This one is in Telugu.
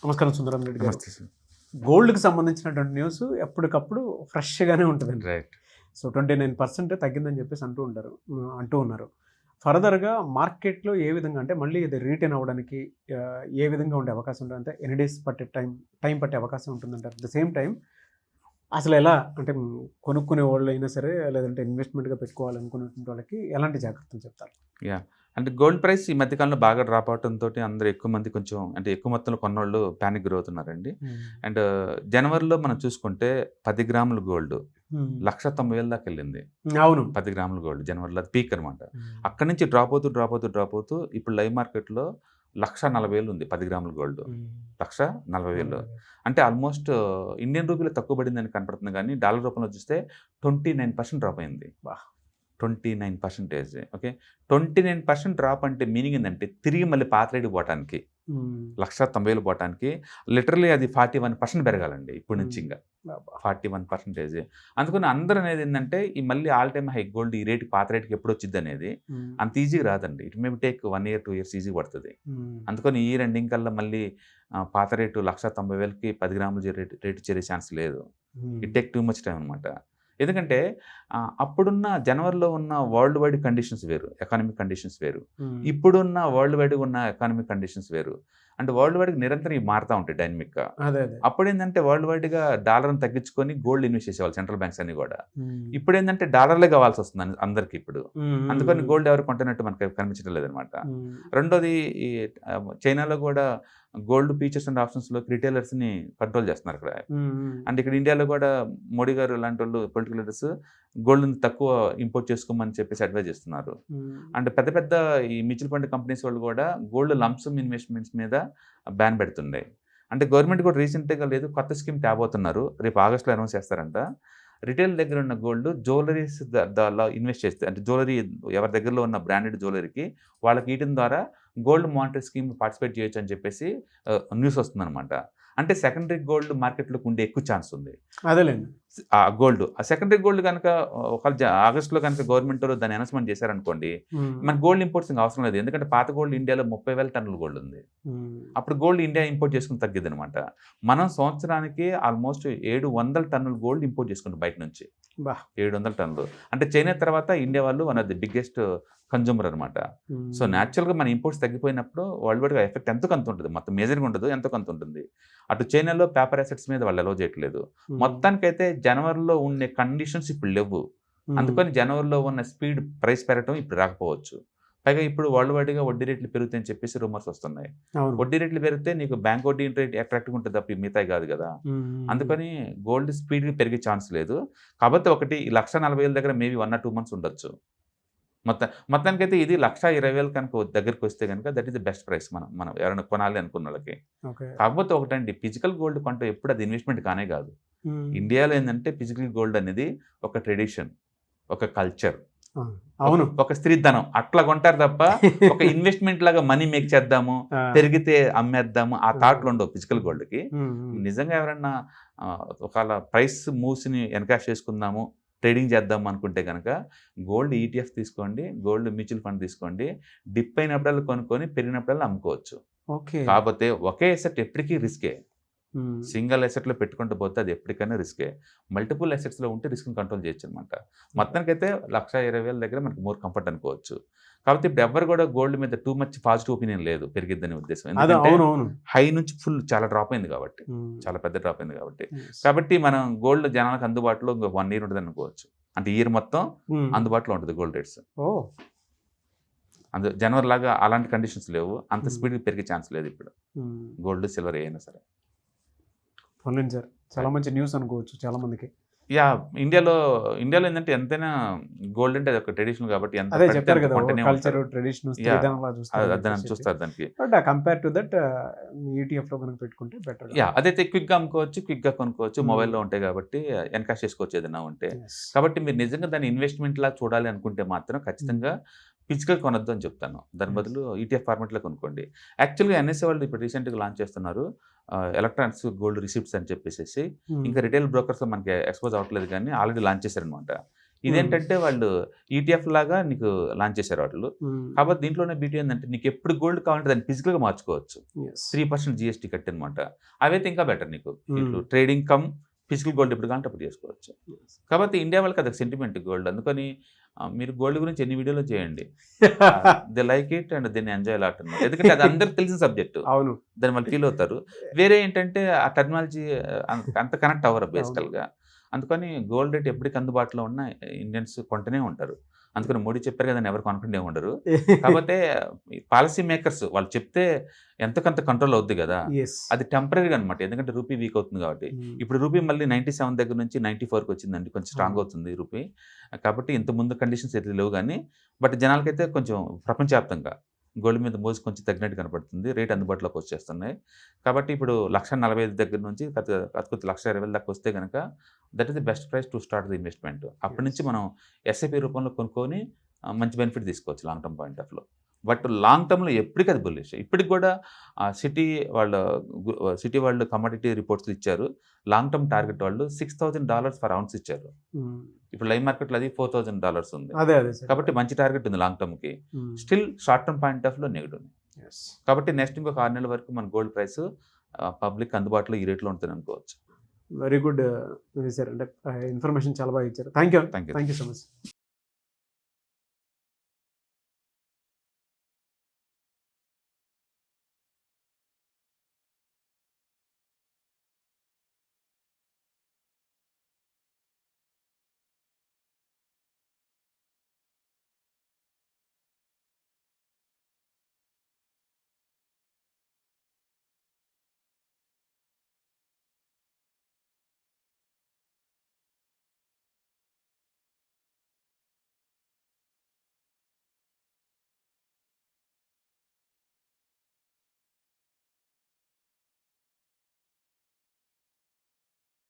నమస్కారం సుందరం రెడ్డి గారు. నమస్తే సార్. గోల్డ్‌కి సంబంధించినటువంటి న్యూస్ ఎప్పటికప్పుడు ఫ్రెష్‌గానే ఉంటదండి. రైట్. సో, 29% తగ్గిందని చెప్పేసి అంటూ ఉన్నారు. ఫర్దర్‌గా మార్కెట్‌లో ఏ విధంగా అంటే మళ్ళీ ఇది రీటైన్ అవ్వడానికి ఏ విధంగా ఉండే అవకాశం ఉంటుంది? అంటే ఎన్ని డేస్ టైం పట్టే అవకాశం ఉంటుందంటారు? అట్ ద సేమ్ టైమ్ అసలెలా అంటే కొనుక్కునే వాళ్ళైనా సరే లేదంటే ఇన్వెస్ట్‌మెంట్‌గా పెట్టుకోవాలనుకునేటువంటి వాళ్ళకి ఎలాంటి జాగ్రత్తలు చెప్తారు? యాహ్! అంటే గోల్డ్ ప్రైస్ ఈ మధ్య కాలంలో బాగా డ్రాప్ అవ్వటంతోటి అందరూ ఎక్కువ మంది కొంచెం అంటే ఎక్కువ మొత్తంలో కొన్నోళ్ళు పానిక్ గురవుతున్నారండి. హ్మ్. అండ్ జనవరిలో మనం చూసుకుంటే 10 గ్రాముల గోల్డ్ హ్మ్. 1,90,000 దాకా వెళ్ళింది. అవును. 10 గ్రాముల గోల్డ్ జనవరిలో అది పీక్ అనమాట. హ్మ్. అక్కడి నుంచి డ్రాప్ అవుతూ ఇప్పుడు లైవ్ మార్కెట్‌లో 1,40,000 ఉంది 10 గ్రాముల గోల్డ్. హ్మ్. 1,40,000 అంటే ఆల్మోస్ట్ ఇండియన్ రూపీలో తక్కువ పడిందని కనపడుతుంది గానీ డాలర్ రూపంలో చూస్తే 29% డ్రాప్ అయింది. వాహ్! 29% ఓకే. 29% డ్రాప్ అంటే మీనింగ్ ఏందంటే తిరిగి మళ్ళీ పాత రేటుకి పోవటానికి హ్మ్. 1,90,000 పోవటానికి లిటరల్లీ అది 41% పెరగాలండి ఇప్పటి నుంచి హ్మ్. ఇంగా. అబ్బా! 41%. అందుకని అందరూ అనేది ఏందంటే ఈ మళ్ళీ ఆల్ టైమ్ హై గోల్డ్ ఈ రేట్‌కి పాత రేట్‌కి ఎప్పుడొచ్చిద్దనేది హ్మ్. అంత ఈజీగా రాదండి. It may take 1 year, 2 years ఈజీగా పడతది. హ్మ్. అందుకని ఈ ఇయర్ ఎండింగ్ కల్లా మళ్ళీ పాత రేటు 1,90,000కి 10 గ్రాముల రేటు చేరే ఛాన్స్ లేదు. హ్మ్. It take too much time అనమాట. ఎందుకంటే అప్పుడున్న జనవరిలో ఉన్న వరల్డ్ వైడ్ కండిషన్స్ వేరు. ఎకానమిక్ కండిషన్స్ వేరు. హ్మ్. ఇప్పుడున్న వరల్డ్ వైడ్‌గా ఉన్న ఎకానమిక్ కండిషన్స్ వేరు. అంటే వరల్డ్ వైడ్‌గా నిరంతరం ఇవి మారుతా ఉంటాయి డైనమిక్‌గా. అదే. అప్పుడేందంటే వరల్డ్ వైడ్‌గా డాలర్‌ని తగ్గించుకొని గోల్డ్ ఇన్వెస్ట్ చేసేవాళ్ళు సెంట్రల్ బ్యాంక్స్ అన్నీ గూడా. హ్మ్. ఇప్పుడేందంటే డాలర్‌లే కావాల్సొస్తుంది అందరికి ఇప్పుడు. హ్మ్. హ్మ్. అందుకని హ్మ్. గోల్డ్ ఎవరు కొంటున్నట్టు మనకు కనిపించడం లేదనమాట. హ్మ్. రెండోది ఈ చైనాలో గూడా గోల్డ్ ఫీచర్స్ అండ్ ఆప్షన్స్‌లోకి రిటైలర్స్‌ని కంట్రోల్ చేస్తున్నారు అక్కడ. హ్మ్. హ్మ్. అండ్ ఇక్కడ ఇండియాలో గూడా మోడీ గారు లాంటోళ్ళు పొలిటికల్ లీడర్స్ గోల్డ్‌ని తక్కువ ఇంపోర్ట్ చేసుకోమని చెప్పేసి అడ్వైజ్ చేస్తున్నారు. హ్మ్. అండ్ పెద్ద పెద్ద ఈ మ్యూచువల్ ఫండ్ కంపెనీస్ వాళ్ళు గూడా గోల్డ్ లంప్ సమ్ ఇన్వెస్ట్‌మెంట్స్ మీద బ్యాన్ పెడుతుండే. అంటే గవర్నమెంట్ కూడా రీసెంట్‌గా లేదు కొత్త స్కీమ్ తేబోతున్నారు. రేపు ఆగస్ట్‌లో అనౌన్స్ చేస్తారంట. రిటైల్ దగ్గర ఉన్న గోల్డ్ జ్యువెల్లరీస్ దానిలో ఇన్వెస్ట్ చేస్తే అంటే జ్యువెల్లరీ ఎవరి దగ్గరలో ఉన్న బ్రాండెడ్ జ్యువెల్లరీకి వాళ్ళకి ఈయటం ద్వారా గోల్డ్ మానిటరీ స్కీమ్ పార్టిసిపేట్ చేయొచ్చు అని చెప్పేసి న్యూస్ వస్తుందనమాట. అంటే సెకండరీ గోల్డ్ మార్కెట్‌లోకి ఉండే ఎక్కువ ఛాన్స్ ఉంది. అదేలెండి. గోల్డ్. ఆ సెకండరీ గోల్డ్ గనక ఒకవేళ ఆగస్ట్‌లో గనక గవర్నమెంటోళ్ళు దాన్ని అనౌన్స్‌మెంట్ చేశారనుకోండి, హ్మ్. మనకు గోల్డ్ ఇంపోర్ట్స్ ఇంక అవసరం లేదు. ఎందుకంటే పాత గోల్డ్ ఇండియాలో 30,000 టన్నుల గోల్డ్ ఉంది. హ్మ్. అప్పుడు గోల్డ్ ఇండియా ఇంపోర్ట్ చేసుకొని తగ్గిద్దనమాట. మనం సంవత్సరానికి ఆల్మోస్ట్ 700 టన్నుల గోల్డ్ ఇంపోర్ట్ చేసుకుంటాం బయట నుంచి. అబ్బా! 700 టన్నులు. అంటే చైనా తర్వాత ఇండియా వాళ్ళు one of the biggest consumer అనమాట. సో, హ్మ్. నేచురల్‌గా మన ఇంపోర్ట్స్ తగ్గిపోయినప్పుడు వరల్డ్ వైడ్‌గా ఎఫెక్ట్ ఎంతో కొంత ఉంటది. మొత్తం మేజర్‌గా ఉండదు. ఎంతో కొంత ఉంటుంది. అటు చైనాలో పేపర్ అసెట్స్ మీద వాళ్ళు అలౌ చేయట్లేదు. హ్మ్. మొత్తానికైతే జనవరిలో ఉండే కండిషన్స్ ఇప్పుడు లెవ్వు. హ్మ్. అందుకని జనవరిలో ఉన్న ప్రైస్ పెరగటం ఇప్పుడు రాకపోవచ్చు. పైగా ఇప్పుడు వరల్డ్ వైడ్‌గా వడ్డీ రేట్లు పెరుగుతాయని చెప్పేసి రూమర్స్ వస్తున్నాయి. అవును. వడ్డీ రేట్లు పెరిగితే నీకు బ్యాంక్ వడ్డీ రేట్ అట్రాక్టివ్‌గా ఉంటది తప్ప ఈ మిగతాయి కాదు గదా! హ్మ్. హ్మ్. హ్మ్. అందుకని గోల్డ్ స్పీడ్‌గా పెరిగే ఛాన్స్ లేదు. కాపోతే ఒకటి 1,40,000 దగ్గర మేబీ 1 ఆర్ 2 మంత్స్ ఉండొచ్చు. మొత్తానికైతే ఇది 1,20,000 కనుక దగ్గరికొస్తే గనుక that is the best price మనం ఎవరైనా కొనాలి అనుకున్నోళ్ళకి. ఓకే. కాకపోతే ఒకటండి ఫిజికల్ గోల్డ్ కొంటే ఎప్పుడు అది ఇన్వెస్ట్‌మెంట్ కానే కాదు. హ్మ్. ఇండియాలో ఏందంటే ఫిజికల్ గోల్డ్ అనేది ఒక ట్రెడిషన్, ఒక కల్చర్, ఆ! ఒక అవును. ఒక స్త్రీధనం అట్లా కొంటారు తప్ప ఒక ఇన్వెస్ట్‌మెంట్ లాగా మనీ మేక్ చేద్దాము, ఆ! పెరిగితే అమ్మేద్దాము ఆ ఆ! థాట్‌లు ఉండవు ఫిజికల్ హ్మ్. గోల్డ్‌కి. హ్మ్. హ్మ్. నిజంగా ఎవరన్నా ఒకాళ ప్రైస్ మూవ్స్‌ని ఎన్‌కాష్ చేసుకుందాము, ట్రేడింగ్ చేద్దాం అనుకుంటే గనక గోల్డ్ ఈటీఎఫ్ తీసుకోండి, గోల్డ్ మ్యూచువల్ ఫండ్ తీసుకోండి. డిప్ అయినప్పుడల్లా కొనుక్కొని, పెరిగినప్పుడల్లా అమ్ముకోవచ్చు. ఓకే. కాపోతే ఒకే అసెట్ ఎప్పటికి రిస్కే. హ్మ్. సింగిల్ అసెట్‌లో పెట్టుకుంటూ పోతే అది ఎప్పటికైనా రిస్కే. మల్టిపుల్ అసెట్స్‌లో ఉంటే రిస్క్‌ని కంట్రోల్ చేయొచ్చనమాట. మొత్తానికైతే 1,20,000 దగ్గర మనకు మోర్ కంఫర్ట్ అనుకోవచ్చు. కాపోతే ఇప్పుడు ఎవ్వరు కూడా గోల్డ్ మీద టూ మచ్ పాజిటివ్ ఒపీనియన్ లేదు పెరిగిద్దనే ఉద్దేశం. అదే. ఎందుకంటే అవునవును. హై నుంచి ఫుల్ చాలా డ్రాప్ అయింది కాబట్టి. హ్మ్. చాలా పెద్ద డ్రాప్ అయింది కాబట్టి. యెస్. కాబట్టి మనం గోల్డ్ జనాలకు అందుబాటులో ఇంక 1 ఇయర్ ఉంటదనుకోవచ్చు. అంటే ఇయర్ మొత్తం హ్మ్. అందుబాటులో ఉంటది గోల్డ్ రేట్స్. ఓహ్! జనవరిలాగా అలాంటి కండిషన్స్ లేవు. అంత హ్మ్. స్పీడ్‌గా పెరిగే ఛాన్స్ లేదు ఇప్పుడు. హ్మ్. గోల్డ్, సిల్వర్ ఏయైనా సరే. పోన్లెండి సార్. చాలా అది. మంచి న్యూస్ అనుకోవచ్చు చాలా మందికి. యాహ్! ఇండియాలో ఏందంటే ఎంతైనా గోల్డ్ అంటే అదొక ట్రెడిషనల్ కాబట్టి ఎంత అదే పడితే చెప్పారు అంత గదా! ఓ కొంటూనే కల్చరు, ఉంటారు. Tradition, yeah! స్త్రీధనంలా చూస్తారని దాన్ని చెప్పేసి. చూస్తారు దానికి. బట్ కంపేర్ టు దట్ ఈటీఎఫ్‌లో గనుక పెట్టుకుంటే బెటర్‌గా యాహ్! అదైతే క్విక్‌గా అమ్ముకోవచ్చు, క్విక్‌గా కొనుక్కోవచ్చు. హ్మ్. మొబైల్‌లో ఉంటాయి కాబట్టి ఎన్‌కాష్ చేసుకోవచ్చు ఏదైనా ఉంటే. యెస్. కాబట్టి మీరు నిజంగా దాన్ని ఇన్వెస్ట్‌మెంట్‌లా చూడాలి అనుకుంటే మాత్రం హ్మ్. ఖచ్చితంగా ఫిజికల్ కొనొద్దు అని చెప్తాను. దాని యెస్. బదులు ఈటీఎఫ్ ఫార్మాట్‌లో కొనుక్కోండి. యాక్చువల్‌గా ఎన్ఎస్‌ఏ వాళ్ళు ఇప్పుడు రీసెంట్‌గా లాంచ్ చేస్తున్నారు. ఎలక్ట్రానిక్స్ గోల్డ్ రిసిప్ట్స్ అని చెప్పేసేసి. హ్మ్. ఇంకా రిటైల్ బ్రోకర్స్‌లో మనకి ఎక్స్‌పోజ్ అవ్వట్లేదు కానీ ఆల్రెడీ లాంచ్ చేశారనమాట. ఇదేంటంటే వాళ్ళు ఈటీఎఫ్ లాగా నీకు లాంచ్ చేశారు వాళ్ళు. కాబట్టి దీంట్లోనే బ్యూటీ ఏంటంటే నీకు ఎప్పుడు గోల్డ్ కావాలంటే దాన్ని ఫిజికల్గా మార్చుకోవచ్చు. 3% జీఎస్టీ కట్టి అనమాట. అవైతే ఇంకా బెటర్ నీకు. ఇట్లు ట్రేడింగ్ కమ్ ఫిజికల్ గోల్డ్ ఎప్పుడు కావాలంటే అప్పుడు చేసుకోవచ్చు. కాబట్టి ఇండియా వాళ్ళకి అదొక సెంటిమెంట్ గోల్డ్. అందుకని మీరు గోల్డ్ గురించి ఎన్ని వీడియోలు చేయండి, దే లైక్ ఇట్ అండ్ దీన్ని ఎంజాయ్ లాట్ అనమాట. ఎందుకంటే అది అందరికి తెలిసిన సబ్జెక్టు. అవును, దాన్ని వాళ్ళు ఫీల్ అవుతారు. వేరే ఏంటంటే ఆ టెక్నాలజీ అంత కనెక్ట్ అవ్వరు బేసికల్గా. అందుకని గోల్డ్ రేట్ ఎప్పటికి అందుబాటులో ఉన్న ఇండియన్స్ కొంటూనే ఉంటారు. అందుకని మోడీ చెప్పారు కదా, ఎవరు కొనుక్కుంటే ఉండరు. కాకపోతే పాలసీ మేకర్స్ వాళ్ళు చెప్తే ఎంతకంత కంట్రోల్ అవుద్ది కదా, అది టెంపరీగా అనమాట. ఎందుకంటే రూపీ వీక్ అవుతుంది కాబట్టి. ఇప్పుడు రూపీ మళ్ళీ 97 దగ్గర నుంచి 94కి వచ్చిందండి, కొంచెం స్ట్రాంగ్ అవుతుంది రూపీ. కాబట్టి ఇంత ముందు కండిషన్స్ అయితే లేవు కానీ, బట్ జనాలకైతే కొంచెం ప్రపంచవ్యాప్తంగా గోల్డ్ మీద మోజు కొంచెం తగ్గినట్టు కనపడుతుంది. రేట్ అందుబాటులోకి వచ్చేస్తున్నాయి. కాబట్టి ఇప్పుడు 1,45,000 దగ్గర నుంచి కత్తుకొత్తి 1,20,000 దాకా వస్తే కనుక that is the best price to start the investment. అప్పటి నుంచి మనం ఎస్ఐపి రూపంలో కొనుక్కొని మంచి బెనిఫిట్ తీసుకోవచ్చు లాంగ్ టర్మ్ పాయింట్ ఆఫ్ లో. బట్ లాంగ్ టర్మ్లో ఎప్పటికీ అది బుల్లిష్. ఇప్పటికి కూడా సిటీ వాళ్ళు కమోడిటీ రిపోర్ట్స్ ఇచ్చారు. లాంగ్ టర్మ్ టార్గెట్ వాళ్ళు $6,000 ఫర్ అవున్స్ ఇచ్చారు. ఇప్పుడు లైవ్ మార్కెట్లో అది $4,000 ఉంది. కాబట్టి మంచి టార్గెట్ ఉంది లాంగ్ టర్మ్కి. Still short term point of లో నెగిటివ్. కాబట్టి నెక్స్ట్ ఇంకొక 6 నెలల వరకు మన గోల్డ్ ప్రైస్ పబ్లిక్ అందుబాటులో ఈ రేట్లో ఉంటుంది అనుకోవచ్చు. వెరీ గుడ్ సార్, అంటే ఇన్ఫర్మేషన్ చాలా బాగా ఇచ్చారు. Thank you so much.